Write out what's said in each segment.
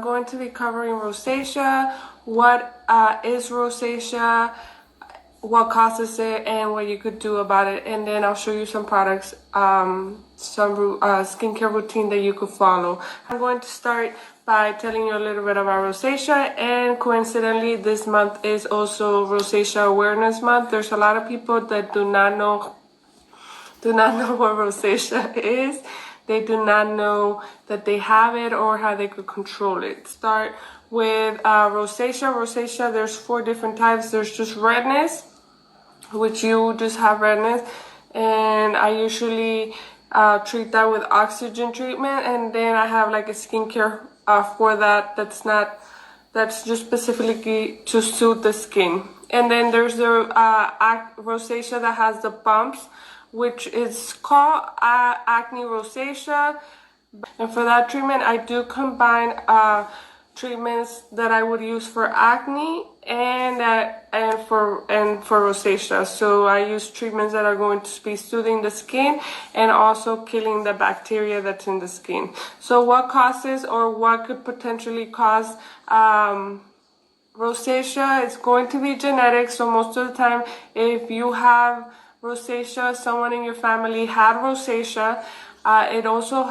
I'm going to be covering rosacea, what is rosacea, what causes it, and what you could do about it. And then I'll show you some products, some skincare routine that you could follow. I'm going to start by telling you a little bit about rosacea, and coincidentally this month is also Rosacea Awareness Month. There's a lot of people that do not know what rosacea is. They do not know that they have it or how they could control it. Start with rosacea. Rosacea, there's 4 different types. There's just redness, which you just have redness, and I usually treat that with oxygen treatment, and then I have like a skincare for that that's just specifically to soothe the skin. And then there's the rosacea that has the bumps, which is called acne rosacea. And for that treatment, I do combine treatments that I would use for acne and for rosacea. So I use treatments that are going to be soothing the skin and also killing the bacteria that's in the skin. So what causes or what could potentially cause rosacea? It's going to be genetic. So most of the time, if you have rosacea, someone in your family had rosacea. It also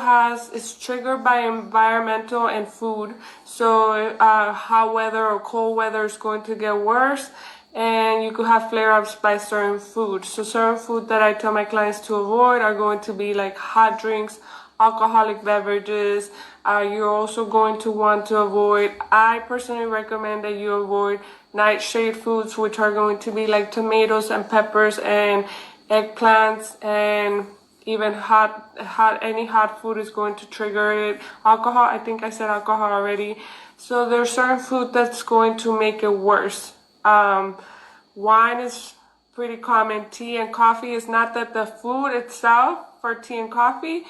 is triggered by environmental and food. So hot weather or cold weather is going to get worse, and you could have flare-ups by certain foods. So certain food that I tell my clients to avoid are going to be like hot drinks, alcoholic beverages. You're also going to want to avoid, I personally recommend that you avoid nightshade foods, which are going to be like tomatoes and peppers and eggplants, and even any hot food is going to trigger it. Alcohol, I think I said alcohol already. So there's certain food that's going to make it worse. Wine is pretty common. Tea and coffee is not that the food itself for tea and coffee,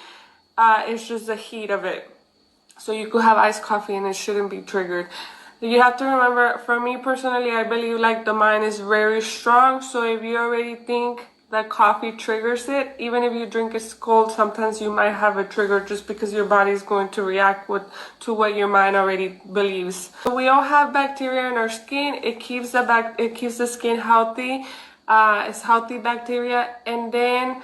it's just the heat of it. So you could have iced coffee and it shouldn't be triggered. You have to remember, for me personally, I believe like the mind is very strong. So if you already think that coffee triggers it, even if you drink it cold, sometimes you might have a trigger just because your body is going to react to what your mind already believes. So we all have bacteria in our skin. It keeps the skin healthy. It's healthy bacteria, and then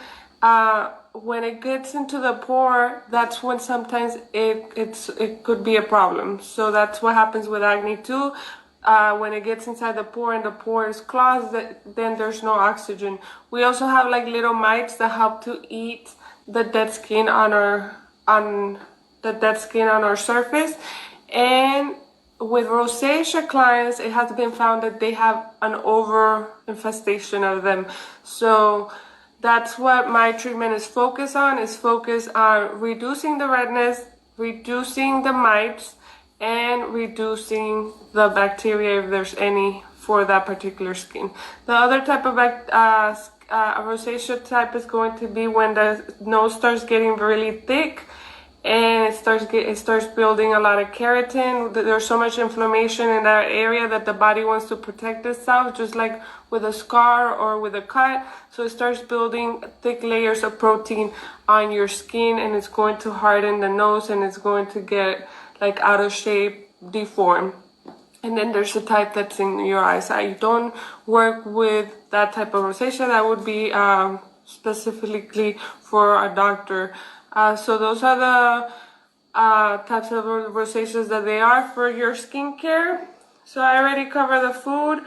when it gets into the pore, that's when sometimes it could be a problem. So that's what happens with acne too. When it gets inside the pore and the pore is clogged, then there's no oxygen. We also have like little mites that help to eat the dead skin on our surface. And with rosacea clients, it has been found that they have an over infestation of them. So that's what my treatment is focused on. It's focused on reducing the redness, reducing the mites, and reducing the bacteria if there's any for that particular skin. The other type of rosacea type is going to be when the nose starts getting really thick and it starts building a lot of keratin. There's so much inflammation in that area that the body wants to protect itself, just like with a scar or with a cut. So it starts building thick layers of protein on your skin, and it's going to harden the nose, and it's going to get like out of shape, deformed. And then there's the type that's in your eyes. I don't work with that type of rosacea. That would be specifically for a doctor. So those are the types of rosaceas that they are for your skincare. So I already covered the food.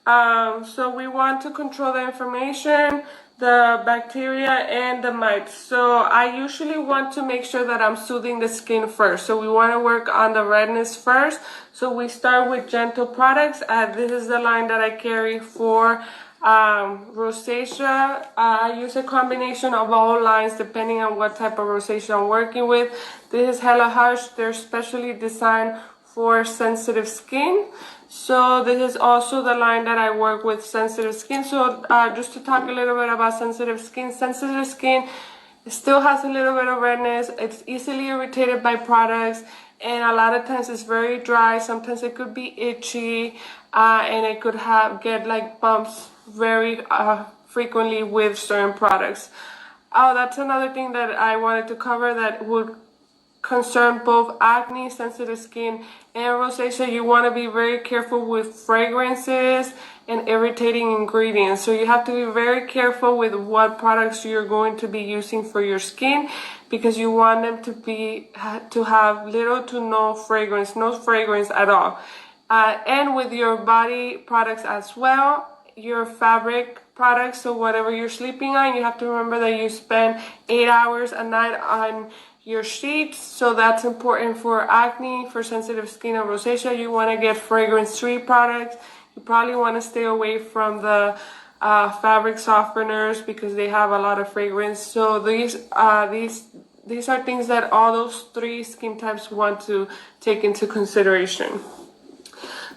So we want to control the inflammation, the bacteria, and the mites. So I usually want to make sure that I'm soothing the skin first. So we want to work on the redness first. So we start with gentle products. This is the line that I carry for rosacea. I use a combination of all lines depending on what type of rosacea I'm working with. This is Hella Hush. They're specially designed for sensitive skin. So this is also the line that I work with sensitive skin. So just to talk a little bit about sensitive skin. Sensitive skin still has a little bit of redness. It's easily irritated by products, and a lot of times it's very dry. Sometimes it could be itchy, and it could get like bumps very frequently with certain products. Oh, that's another thing that I wanted to cover that would concern both acne, sensitive skin, and rosacea, you want to be very careful with fragrances and irritating ingredients. So you have to be very careful with what products you're going to be using for your skin, because you want them to have little to no fragrance at all. And with your body products as well, your fabric products, so whatever you're sleeping on, you have to remember that you spend 8 hours a night on your sheets. So that's important for acne, for sensitive skin, and rosacea. You want to get fragrance-free products. You probably want to stay away from the fabric softeners because they have a lot of fragrance. So these are things that all those 3 skin types want to take into consideration.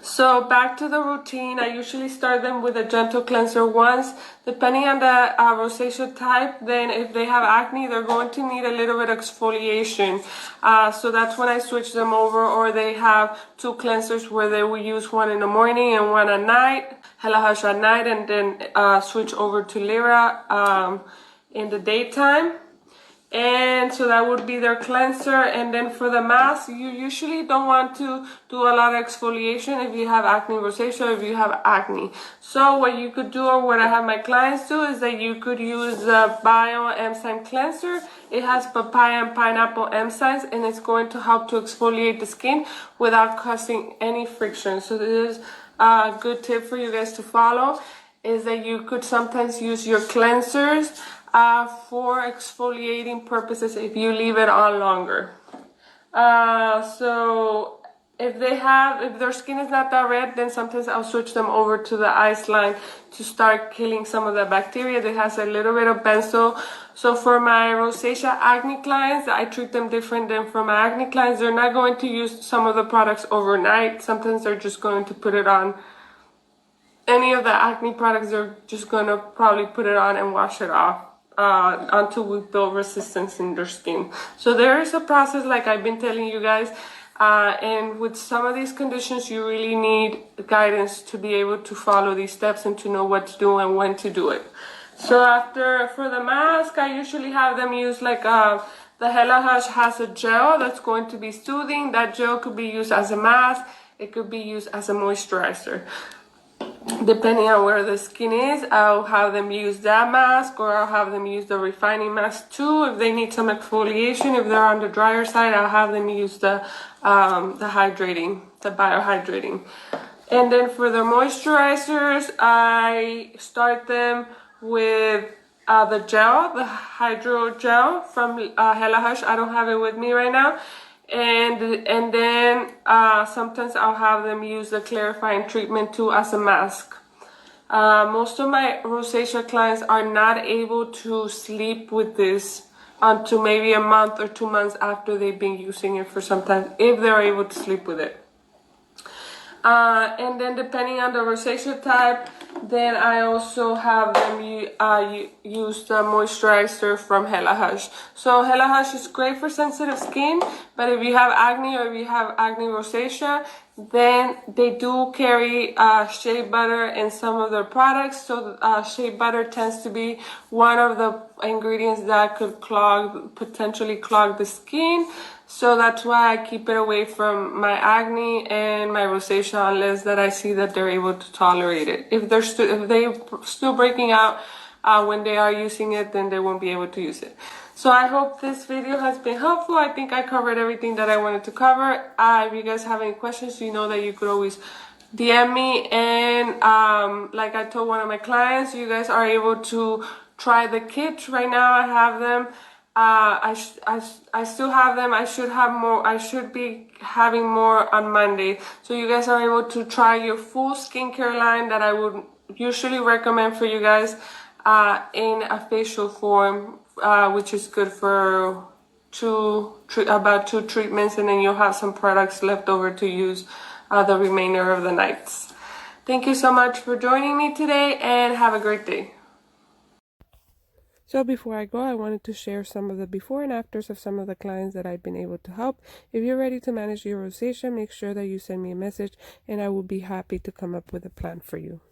So back to the routine, I usually start them with a gentle cleanser once. Depending on the rosacea type, then if they have acne, they're going to need a little bit of exfoliation. So that's when I switch them over, or they have 2 cleansers where they will use one in the morning and one at night, Hela Hush at night, and then switch over to Lyra in the daytime. And so that would be their cleanser. And then for the mask, you usually don't want to do a lot of exfoliation if you have acne, rosacea, if you have acne. So what you could do, or what I have my clients do, is that you could use the Bio Enzyme Cleanser. It has papaya and pineapple enzymes, and it's going to help to exfoliate the skin without causing any friction. So this is a good tip for you guys to follow, is that you could sometimes use your cleansers for exfoliating purposes if you leave it on longer. So if their skin is not that red, then sometimes I'll switch them over to the ice line to start killing some of the bacteria that has a little bit of benzo. So for my rosacea acne clients, I treat them different than for my acne clients. They're not going to use some of the products overnight. Sometimes they're just going to put it on. Any of the acne products, they're just going to probably put it on and wash it off until we build resistance in their skin. So there is a process, like I've been telling you guys, and with some of these conditions, you really need guidance to be able to follow these steps and to know what to do and when to do it. So for the mask, I usually have them use the Hela Hush has a gel that's going to be soothing. That gel could be used as a mask. It could be used as a moisturizer. Depending on where the skin is, I'll have them use that mask, or I'll have them use the refining mask too. If they need some exfoliation, if they're on the drier side, I'll have them use the biohydrating. And then for the moisturizers, I start them with the gel, the hydro gel from Hela Hush. I don't have it with me right now. And then sometimes I'll have them use the clarifying treatment too as a mask. Most of my rosacea clients are not able to sleep with this until maybe a month or 2 months after they've been using it for some time, if they're able to sleep with it. And then depending on the rosacea type, then I also have them use the moisturizer from Hela Hush. So Hela Hush is great for sensitive skin, but if you have acne, or if you have acne rosacea, then they do carry shea butter in some of their products. So shea butter tends to be one of the ingredients that could potentially clog the skin. So that's why I keep it away from my acne and my rosacea, unless that I see that they're able to tolerate it. If they're still breaking out when they are using it, then they won't be able to use it. So I hope this video has been helpful. I think I covered everything that I wanted to cover. If you guys have any questions, you know that you could always DM me. And like I told one of my clients, you guys are able to try the kits. Right now I have them. I still have them. I should have more. I should be having more on Monday. So you guys are able to try your full skincare line that I would usually recommend for you guys in a facial form, which is good for about 2 treatments, and then you'll have some products left over to use the remainder of the nights. Thank you so much for joining me today, and have a great day. So before I go, I wanted to share some of the before and afters of some of the clients that I've been able to help. If you're ready to manage your rosacea, make sure that you send me a message, and I will be happy to come up with a plan for you.